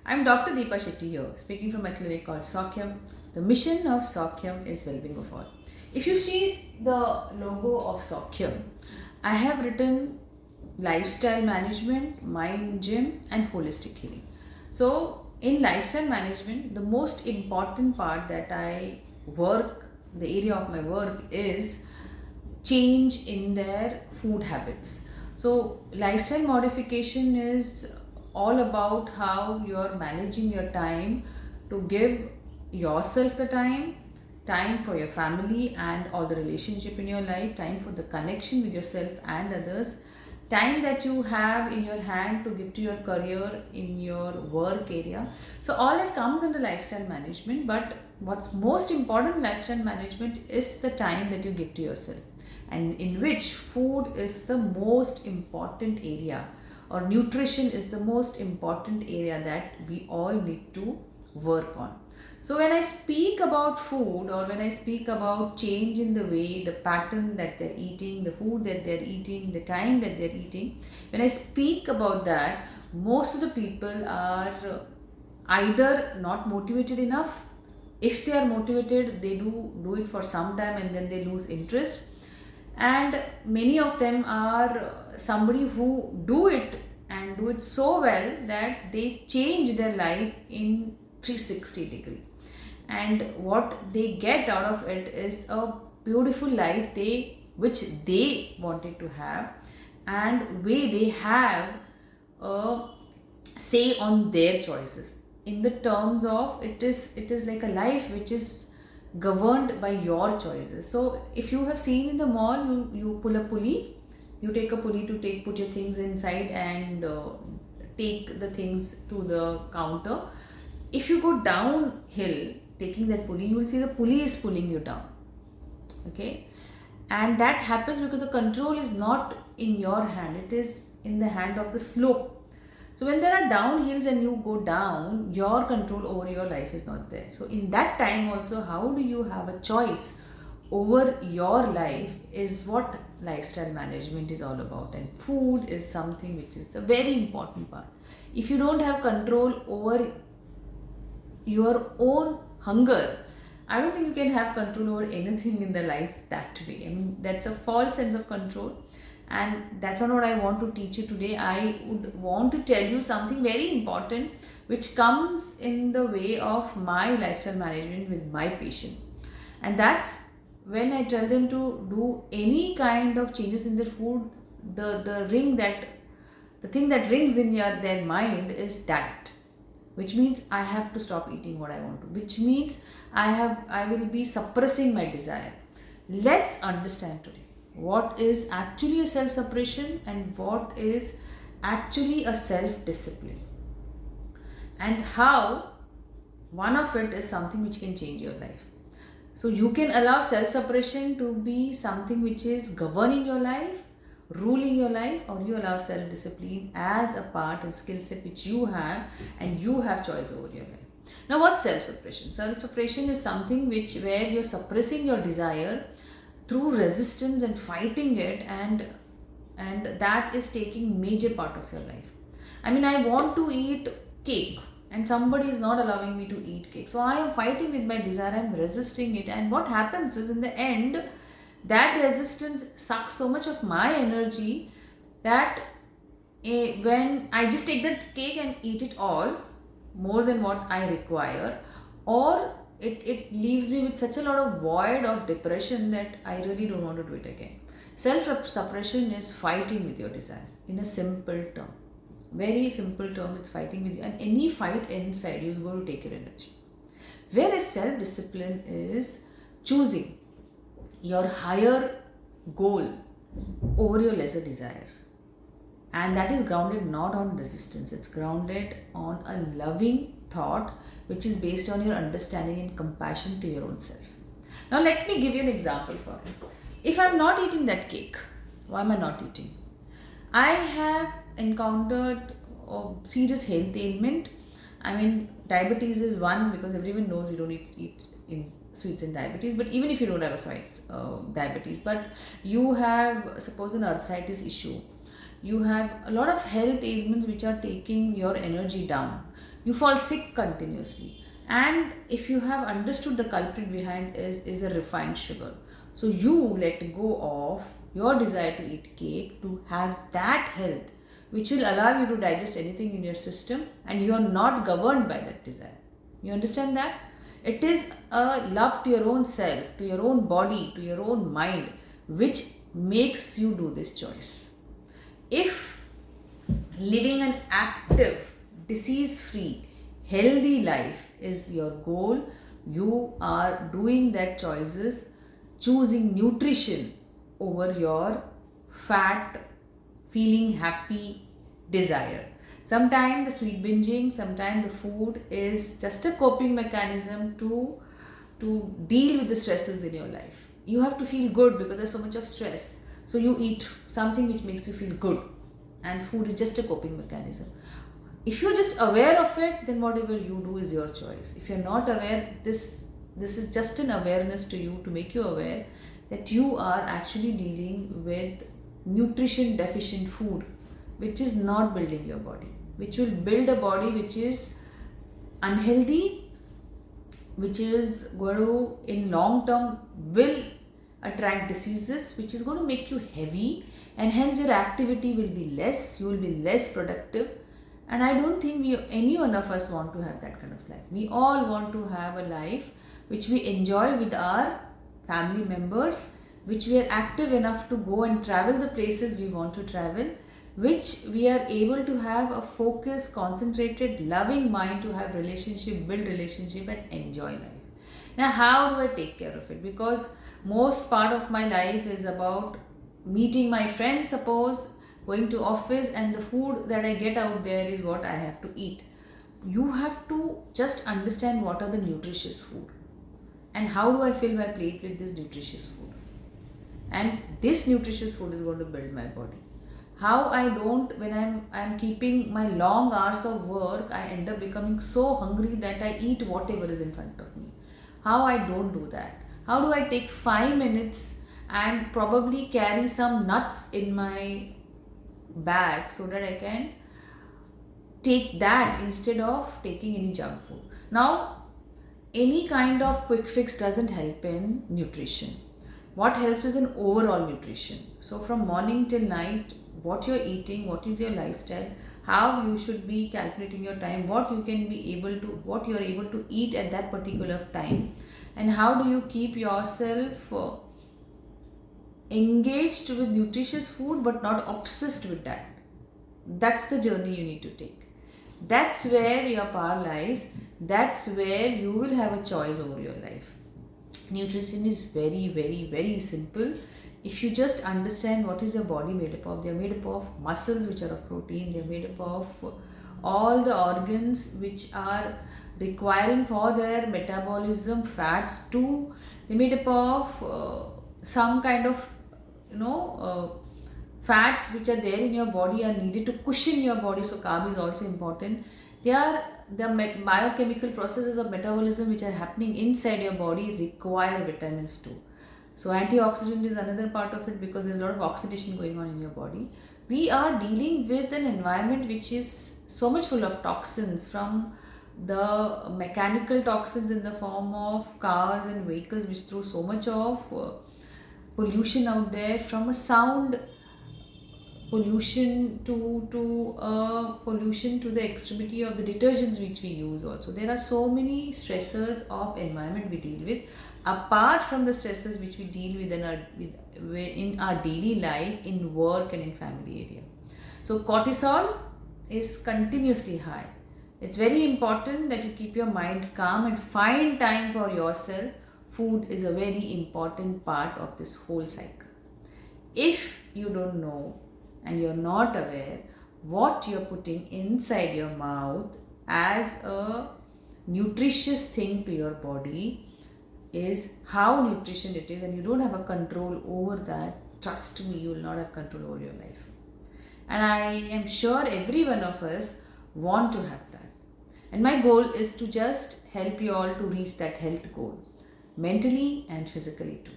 I'm Dr. Deepa Shetty here, speaking from my clinic called Saukyam. The mission of Saukyam is well-being of all. If you see the logo of Saukyam, I have written lifestyle management, mind gym, and holistic healing. So, in lifestyle management, the most important part that I work, the area of my work is change in their food habits. So, lifestyle modification is all about how you're managing your time to give yourself the time for your family and all the relationship in your life, time for the connection with yourself and others, time that you have in your hand to give to your career in your work area. So all that comes under lifestyle management, but what's most important in lifestyle management is the time that you give to yourself, and in which food is the most important area, or nutrition is the most important area that we all need to work on. So when I speak about food, or when I speak about change in the way, the pattern that they're eating, the food that they're eating, the time that they're eating, when I speak about that, most of the people are either not motivated enough. If they are motivated, they do it for some time and then they lose interest. And many of them are somebody who do it and do it so well that they change their life in 360-degree, and what they get out of it is a beautiful life which they wanted to have, and way they have a say on their choices, in the terms of it is like a life which is governed by your choices. So if you have seen in the mall, you pull a pulley, you take a pulley to put your things inside and take the things to the counter. If you go downhill taking that pulley, you will see the pulley is pulling you down. Okay, and that happens because the control is not in your hand, it is in the hand of the slope. So when there are downhills and you go down, your control over your life is not there. So in that time also, how do you have a choice over your life is what lifestyle management is all about. And food is something which is a very important part. If you don't have control over your own hunger, I don't think you can have control over anything in the life that way. I mean, that's a false sense of control, and that's not what I want to teach you today. I would want to tell you something very important which comes in the way of my lifestyle management with my patient, and that's when I tell them to do any kind of changes in their food. The thing that rings in their mind is diet, which means I have to stop eating what I want to, which means I will be suppressing my desire. Let's understand today what is actually a self-suppression and what is actually a self-discipline, and how one of it is something which can change your life. So you can allow self-suppression to be something which is governing your life, ruling your life, or you allow self-discipline as a part and skill set which you have, and you have choice over your life. Now what's self-suppression? Self-suppression is something where you're suppressing your desire through resistance and fighting it, and that is taking major part of your life. I mean, I want to eat cake and somebody is not allowing me to eat cake, so I am fighting with my desire, I am resisting it, and what happens is in the end that resistance sucks so much of my energy that when I just take that cake and eat it all, more than what I require, or it leaves me with such a lot of void of depression that I really don't want to do it again. Self-suppression is fighting with your desire in a simple term. Very simple term, it's fighting with you. And any fight inside you is going to take your energy. Whereas self-discipline is choosing your higher goal over your lesser desire. And that is grounded not on resistance, it's grounded on a loving thought which is based on your understanding and compassion to your own self. Now let me give you an example for it. If I'm not eating that cake, why am I not eating? I have encountered a serious health ailment. I mean, diabetes is one, because everyone knows you don't eat in sweets and diabetes, but even if you don't have a sweets diabetes, but you have suppose an arthritis issue, you have a lot of health ailments which are taking your energy down. You fall sick continuously. And if you have understood the culprit behind is a refined sugar. So you let go of your desire to eat cake to have that health which will allow you to digest anything in your system, and you are not governed by that desire. You understand that? It is a love to your own self, to your own body, to your own mind, which makes you do this choice. If living an active, disease free, healthy life is your goal, you are doing that choices, choosing nutrition over your fat, feeling happy desire. Sometimes the sweet binging, sometimes the food is just a coping mechanism to deal with the stresses in your life. You have to feel good because there's so much of stress. So you eat something which makes you feel good, and food is just a coping mechanism. If you're just aware of it, then whatever you do is your choice. If you're not aware, this is just an awareness to you, to make you aware that you are actually dealing with nutrition deficient food, which is not building your body, which will build a body which is unhealthy, which is going to in long term will attract diseases, which is going to make you heavy, and hence your activity will be less, you will be less productive. And I don't think any one of us want to have that kind of life. We all want to have a life which we enjoy with our family members, which we are active enough to go and travel the places we want to travel, which we are able to have a focused, concentrated, loving mind to have relationship, build relationship and enjoy life. Now, how do I take care of it? Because most part of my life is about meeting my friends, suppose, going to office, and the food that I get out there is what I have to eat. You have to just understand what are the nutritious food and how do I fill my plate with this nutritious food. And this nutritious food is going to build my body. How I don't, when I'm keeping my long hours of work, I end up becoming so hungry that I eat whatever is in front of me. How I don't do that. How do I take 5 minutes and probably carry some nuts in my bag so that I can take that instead of taking any junk food. Now, any kind of quick fix doesn't help in nutrition. What helps is an overall nutrition. So from morning till night, what you're eating, what is your lifestyle, how you should be calculating your time, what you're able to eat at that particular time, and how do you keep yourself engaged with nutritious food but not obsessed with that. That's the journey you need to take. That's where your power lies. That's where you will have a choice over your life. Nutrition is very, very, very simple. If you just understand what is your body made up of, they are made up of muscles which are of protein, they are made up of all the organs which are requiring for their metabolism fats too. They're made up of some kind of fats which are there in your body are needed to cushion your body, so carb is also important. They are the biochemical processes of metabolism which are happening inside your body require vitamins too. So antioxidant is another part of it because there's a lot of oxidation going on in your body. We are dealing with an environment which is so much full of toxins, from the mechanical toxins in the form of cars and vehicles which throw so much of pollution out there, from a sound pollution to pollution to the extremity of the detergents which we use also. There are so many stressors of environment we deal with, apart from the stressors which we deal with in our daily life, in work and in family area. So cortisol is continuously high. It's very important that you keep your mind calm and find time for yourself. Food is a very important part of this whole cycle. If you don't know and you're not aware what you're putting inside your mouth as a nutritious thing to your body, is how nutrition it is, and you don't have a control over that, trust me, you will not have control over your life. And I am sure every one of us want to have that. And my goal is to just help you all to reach that health goal, mentally and physically too.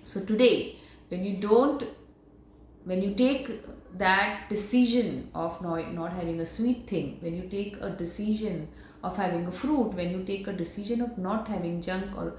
So today, when you don't when you take that decision of not having a sweet thing, when you take a decision of having a fruit, when you take a decision of not having junk, or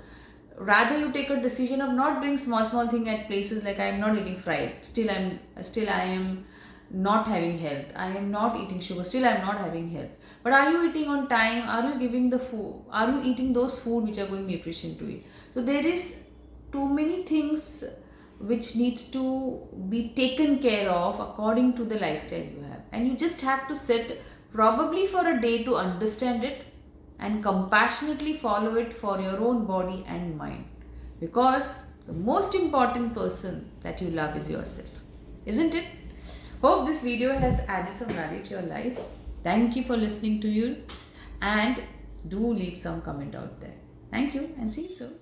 rather you take a decision of not doing small thing at places like I am not eating fried, still I am not having health, I am not eating sugar, still I am not having health. But are you eating on time? Are you giving the food? Are you eating those food which are going nutrition to you? So there is too many things which needs to be taken care of according to the lifestyle you have, and you just have to sit probably for a day to understand it and compassionately follow it for your own body and mind, because the most important person that you love is yourself, isn't it? Hope this video has added some value to your life. Thank you for listening to you, and do leave some comment out there. Thank you and see you soon.